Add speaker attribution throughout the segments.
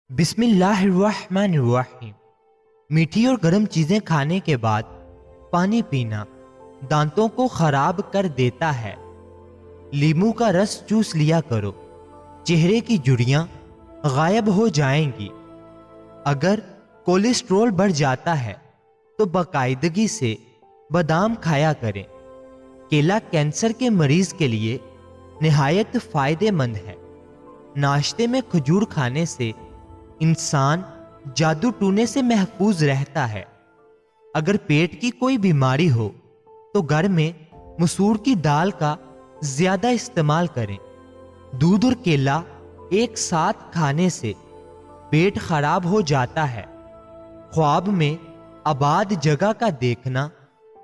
Speaker 1: بسم اللہ الرحمن الرحیم۔ میٹھی اور گرم چیزیں کھانے کے بعد پانی پینا دانتوں کو خراب کر دیتا ہے۔ لیموں کا رس چوس لیا کرو، چہرے کی جھریاں غائب ہو جائیں گی۔ اگر کولیسٹرول بڑھ جاتا ہے تو باقاعدگی سے بادام کھایا کریں۔ کیلا کینسر کے مریض کے لیے نہایت فائدہ مند ہے۔ ناشتے میں کھجور کھانے سے انسان جادو ٹونے سے محفوظ رہتا ہے۔ اگر پیٹ کی کوئی بیماری ہو تو گھر میں مسور کی دال کا زیادہ استعمال کریں۔ دودھ اور کیلا ایک ساتھ کھانے سے پیٹ خراب ہو جاتا ہے۔ خواب میں آباد جگہ کا دیکھنا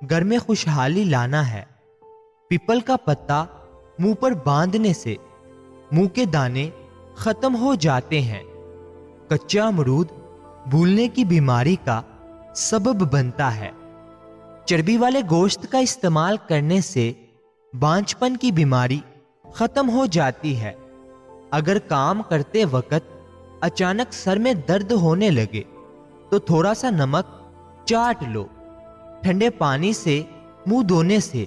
Speaker 1: گھر میں خوشحالی لانا ہے۔ پیپل کا پتا منہ پر باندھنے سے منہ کے دانے ختم ہو جاتے ہیں۔ کچا امرود بھولنے کی بیماری کا سبب بنتا ہے۔ چربی والے گوشت کا استعمال کرنے سے بانجھپن کی بیماری ختم ہو جاتی ہے۔ اگر کام کرتے وقت اچانک سر میں درد ہونے لگے تو تھوڑا سا نمک چاٹ لو۔ ٹھنڈے پانی سے منہ دھونے سے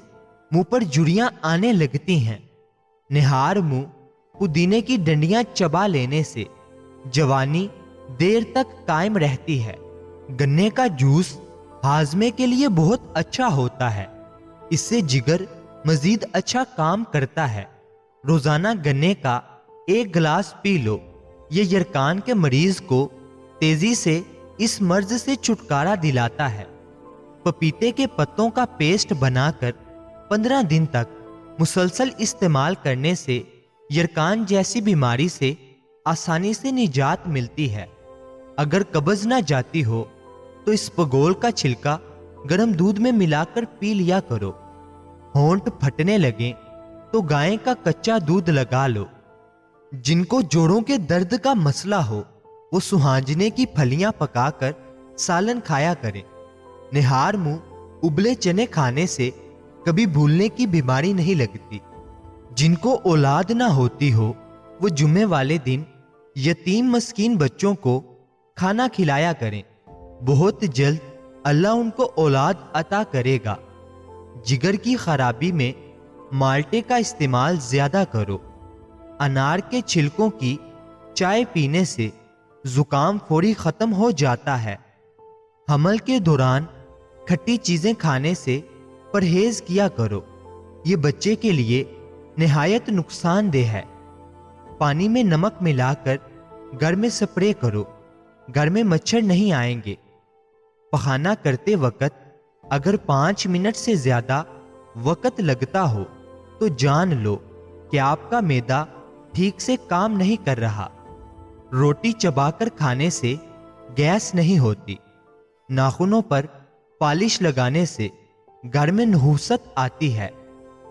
Speaker 1: منہ پر جھریاں آنے لگتی ہیں۔ نہار منہ پودینے کی ڈنڈیاں چبا لینے سے جوانی دیر تک قائم رہتی ہے۔ گنے کا جوس ہاضمے کے لیے بہت اچھا ہوتا ہے۔ اس سے جگر مزید اچھا کام کرتا ہے۔ روزانہ گنے کا ایک گلاس پی لو۔ یہ یرقان کے مریض کو تیزی سے اس مرض سے چھٹکارا دلاتا ہے۔ پپیتے کے پتوں کا پیسٹ بنا کر 15 دن تک مسلسل استعمال کرنے سے یرقان جیسی بیماری سے آسانی سے نجات ملتی ہے۔ اگر قبض نہ جاتی ہو تو اسپغول کا چھلکا گرم دودھ میں ملا کر پی لیا کرو۔ ہونٹ پھٹنے لگیں تو گائے کا کچا دودھ لگا لو۔ جن کو جوڑوں کے درد کا مسئلہ ہو وہ سہانجنے کی پھلیاں پکا کر سالن کھایا کریں۔ نہار منہ ابلے چنے کھانے سے کبھی بھولنے کی بیماری نہیں لگتی۔ جن کو اولاد نہ ہوتی ہو وہ جمعے والے دن یتیم مسکین بچوں کو کھانا کھلایا کریں۔ بہت جلد اللہ ان کو اولاد عطا کرے گا۔ جگر کی خرابی میں مالٹے کا استعمال زیادہ کرو۔ انار کے چھلکوں کی چائے پینے سے زکام فوری ختم ہو جاتا ہے۔ حمل کے دوران کھٹی چیزیں کھانے سے پرہیز کیا کرو۔ یہ بچے کے لیے نہایت نقصان دہ ہے۔ پانی میں نمک ملا کر گھر میں سپرے کرو۔ گھر میں مچھر نہیں آئیں گے۔ پخانہ کرتے وقت اگر 5 منٹ سے زیادہ وقت لگتا ہو تو جان لو کہ آپ کا معدہ ٹھیک سے کام نہیں کر رہا۔ روٹی چبا کر کھانے سے گیس نہیں ہوتی۔ ناخنوں پر پالش لگانے سے گھر میں نحوست آتی ہے۔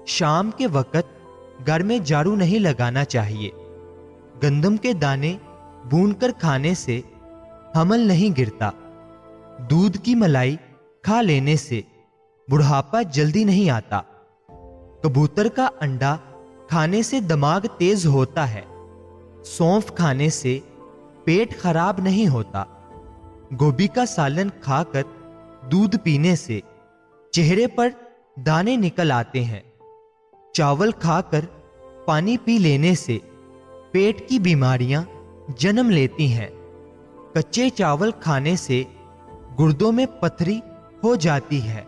Speaker 1: شام کے وقت گھر میں جھاڑو نہیں لگانا چاہیے۔ گندم کے دانے بھون کر کھانے سے حمل نہیں گرتا۔ دودھ کی ملائی کھا لینے سے بڑھاپا جلدی نہیں آتا۔ کبوتر کا انڈا کھانے سے دماغ تیز ہوتا ہے۔ سونف کھانے سے پیٹ خراب نہیں ہوتا۔ گوبھی کا سالن کھا کر دودھ پینے سے چہرے پر دانے نکل آتے ہیں۔ چاول کھا کر پانی پی لینے سے پیٹ کی بیماریاں جنم لیتی ہیں۔ کچے چاول کھانے سے گردوں میں پتھری ہو جاتی ہے۔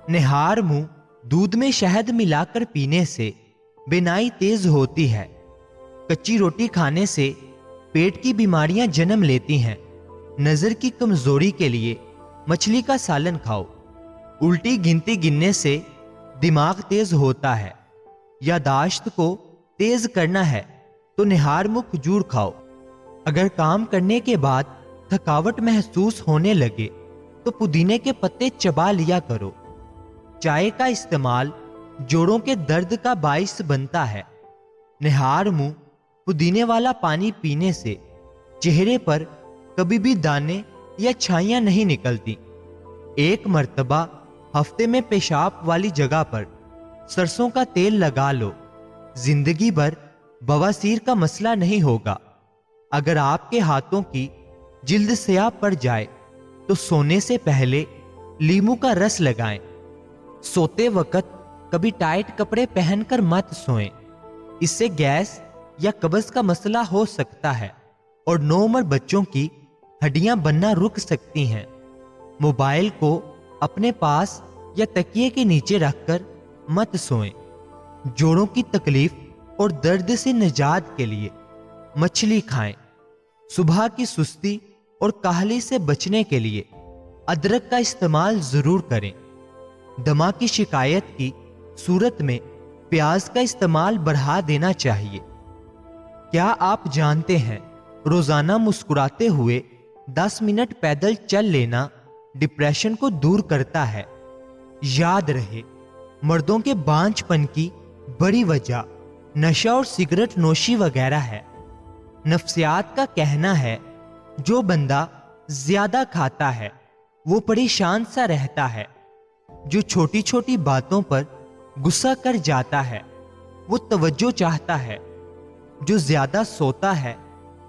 Speaker 1: نہار منہ دودھ میں شہد ملا کر پینے سے بینائی تیز ہوتی ہے۔ کچی روٹی کھانے سے پیٹ کی بیماریاں جنم لیتی ہیں۔ نظر کی کمزوری کے لیے مچھلی کا سالن کھاؤ۔ الٹی گنتی گننے سے دماغ تیز ہوتا ہے۔ یاداشت کو تیز کرنا ہے تو نہار منہ کھجور کھاؤ۔ اگر کام کرنے کے بعد تھکاوٹ محسوس ہونے لگے تو پودینے کے پتے چبا لیا کرو۔ چائے کا استعمال جوڑوں کے درد کا باعث بنتا ہے۔ نہار منہ پودینے والا پانی پینے سے چہرے پر کبھی بھی دانے یا چھائیاں نہیں نکلتی۔ ایک مرتبہ ہفتے میں پیشاب والی جگہ پر سرسوں کا تیل لگا لو۔ زندگی بھر بواسیر کا مسئلہ نہیں ہوگا۔ अगर आपके हाथों की जिल्द स्याह पड़ जाए तो सोने से पहले लीमू का रस लगाएं। सोते वक्त कभी टाइट कपड़े पहनकर मत सोएं, इससे गैस या कब्ज का मसला हो सकता है और नौउम्र बच्चों की हड्डियां बनना रुक सकती हैं। मोबाइल को अपने पास या तकिए के नीचे रखकर मत सोएं। जोड़ों की तकलीफ और दर्द से निजात के लिए मछली खाएं। सुबह की सुस्ती और काहली से बचने के लिए अदरक का इस्तेमाल जरूर करें। दमा की शिकायत की सूरत में प्याज का इस्तेमाल बढ़ा देना चाहिए। क्या आप जानते हैं रोजाना मुस्कुराते हुए 10 मिनट पैदल चल लेना डिप्रेशन को दूर करता है। याद रहे, मर्दों के बांझपन की बड़ी वजह नशा और सिगरेट नोशी वगैरह है। नफ्सियात का कहना है जो बंदा ज्यादा खाता है वो परेशान सा रहता है। जो छोटी छोटी बातों पर गुस्सा कर जाता है वो तवज्जो चाहता है। जो ज्यादा सोता है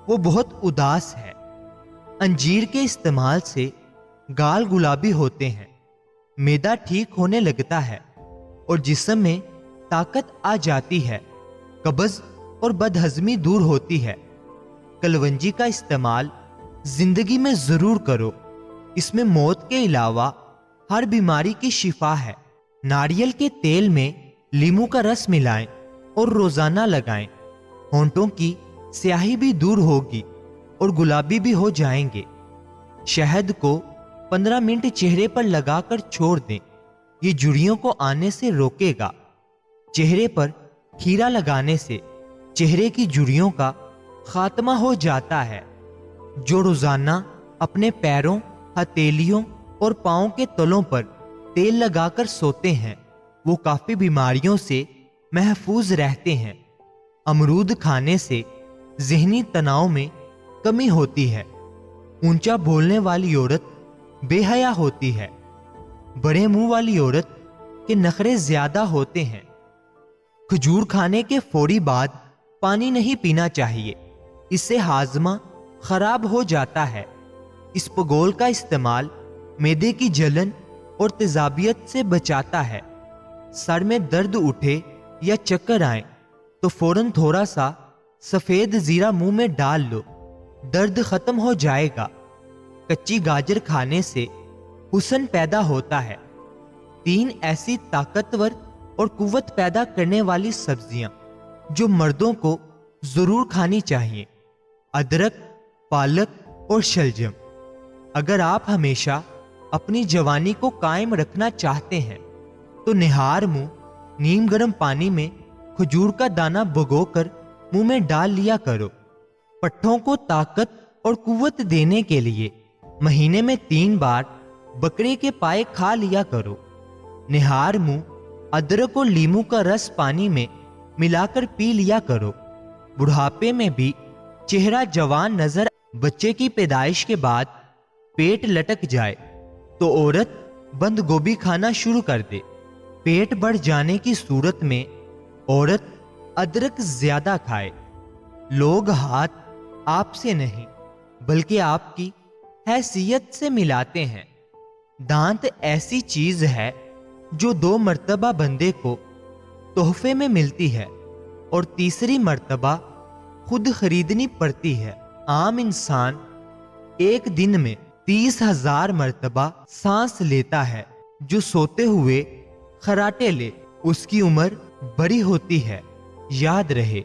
Speaker 1: वो बहुत उदास है। अंजीर के इस्तेमाल से गाल गुलाबी होते हैं, मैदा ठीक होने लगता है और जिस्म में ताकत आ जाती है। कब्ज और बदहजमी दूर होती है। कलवंजी का इस्तेमाल जिंदगी में जरूर करो। इसमें मौत के अलावा हर बीमारी की शिफा है। नारियल के तेल में लीमू का रस मिलाएं और रोजाना लगाएं। होंठों की स्याही भी दूर होगी और गुलाबी भी हो जाएंगे। शहद को 15 मिनट चेहरे पर लगाकर छोड़ दें, ये झुर्रियों को आने से रोकेगा। चेहरे पर खीरा लगाने से चेहरे की झुर्रियों का खात्मा हो जाता है। जो रोजाना अपने पैरों, हथेलियों और पांवों के तलों पर तेल लगाकर सोते हैं वो काफी बीमारियों से महफूज रहते हैं। अमरूद खाने से ज़हनी तनाव में कमी होती है। ऊंचा बोलने वाली औरत बेहया होती है। बड़े मुंह वाली औरत के नखरे ज्यादा होते हैं। खजूर खाने के फौरी बाद पानी नहीं पीना चाहिए, इससे हाजमा खराब हो जाता है। इसबगोल का इस्तेमाल मैदे की जलन और तेजाबियत से बचाता है। सर में दर्द उठे या चक्कर आए तो फौरन थोड़ा सा सफेद जीरा मुंह में डाल लो, दर्द खत्म हो जाएगा। कच्ची गाजर खाने से हुस्न पैदा होता है। 3 ऐसी ताकतवर और कुव्वत पैदा करने वाली सब्जियां जो मर्दों को जरूर खानी चाहिए: अदरक, पालक और शलजम। अगर आप हमेशा अपनी जवानी को कायम रखना चाहते हैं तो निहार मुंह नीम गर्म पानी में खजूर का दाना भिगोकर मुंह में डाल लिया करो। पट्ठों को ताकत और कुव्वत देने के लिए महीने में 3 बार बकरे के पाए खा लिया करो। निहार मुंह अदरक और लीमू का रस पानी में मिलाकर पी लिया करो। बुढ़ापे में भी चेहरा जवान नजर। बच्चे की पैदाइश के बाद पेट लटक जाए तो औरत बंद गोभी खाना शुरू कर दे। पेट बढ़ जाने की सूरत में औरत अदरक ज्यादा खाए। लोग हाथ आपसे नहीं बल्कि आपकी हैसियत से मिलाते हैं। दांत ऐसी चीज है जो 2 मर्तबा बंदे को तोहफे में मिलती है और तीसरी मर्तबा खुद खरीदनी पड़ती है। आम इंसान एक दिन में 30,000 मर्तबा सांस लेता है। जो सोते हुए खराटे ले उसकी उम्र बड़ी होती है। याद रहे,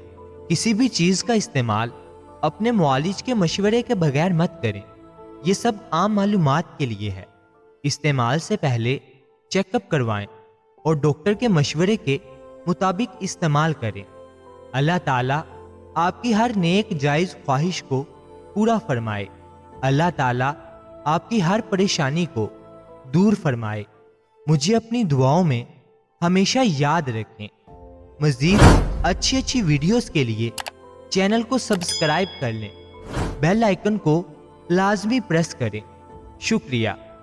Speaker 1: किसी भी चीज का इस्तेमाल अपने मुआलिज के मशवरे के बगैर मत करें। ये सब आम मालूमात के लिए है। इस्तेमाल से पहले चेकअप करवाएं और डॉक्टर के मशवरे के मुताबिक इस्तेमाल करें। अल्लाह ताला आपकी हर नेक जायज ख्वाहिश को पूरा फरमाए। अल्लाह ताला आपकी हर परेशानी को दूर फरमाए। मुझे अपनी दुआओं में हमेशा याद रखें। मज़ीद अच्छी वीडियोस के लिए चैनल को सब्सक्राइब कर लें। बेल आइकन को लाजमी प्रेस करें। शुक्रिया।